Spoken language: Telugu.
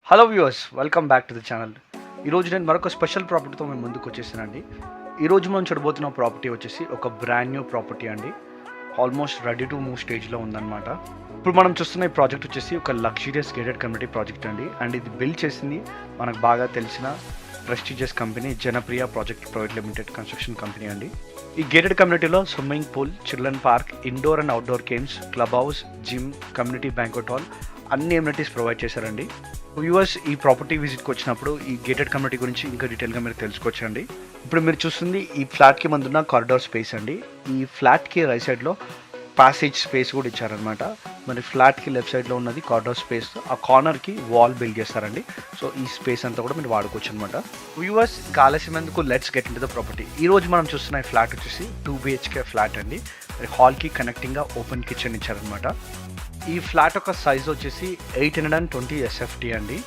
Hello viewers, welcome back to the channel. ఈరోజు నేను మరొక స్పెషల్ ప్రాపర్టీతో మేము ముందుకు వచ్చేసానండి. ఈరోజు మనం చూడబోతున్న ప్రాపర్టీ వచ్చేసి ఒక బ్రాండ్ న్యూ ప్రాపర్టీ అండి. ఆల్మోస్ట్ రెడీ టు మూవ్ స్టేజ్లో ఉందన్నమాట. ఇప్పుడు మనం చూస్తున్న ఈ ప్రాజెక్ట్ వచ్చేసి ఒక లగ్జరియస్ గేటెడ్ కమ్యూనిటీ ప్రాజెక్ట్ అండి. అండ్ ఇది బిల్డ్ చేసింది మనకు బాగా తెలిసిన prestigious company Janapriya project private limited construction company అండి. ఈ గేటెడ్ కమ్యూనిటీలో swimming pool, children park, indoor and outdoor games, club house, gym, community banquet hall అన్ని ఎమ్యూనిటీస్ ప్రొవైడ్ చేశారండి. వ్యూవర్స్, ఈ ప్రాపర్టీ విజిట్కి వచ్చినప్పుడు ఈ గేటెడ్ కమ్యూనిటీ గురించి ఇంకా డీటెయిల్గా మీరు తెలుసుకోవచ్చండి. ఇప్పుడు మీరు చూస్తుంది ఈ ఫ్లాట్కి ముందున్న కారిడార్ స్పేస్ అండి. ఈ ఫ్లాట్కి రైట్ సైడ్లో ప్యాసేజ్ స్పేస్ కూడా ఇచ్చారనమాట. మరి ఫ్లాట్కి లెఫ్ట్ సైడ్లో ఉన్నది కారిడార్ స్పేస్. ఆ కార్నర్కి వాల్ బిల్డ్ చేస్తారండి. సో ఈ స్పేస్ అంతా కూడా మీరు వాడుకోవచ్చు అనమాట. వ్యూవర్స్, ఆలస్యం ఎందుకు, let's get in to the property. ఈ రోజు మనం చూస్తున్న ఈ ఫ్లాట్ వచ్చేసి 2 BHK ఫ్లాట్ అండి. మరి హాల్కి కనెక్టింగ్గా ఓపెన్ కిచెన్ ఇచ్చారనమాట. ఈ ఫ్లాట్ యొక్క సైజ్ వచ్చేసి 820 SFT అండి.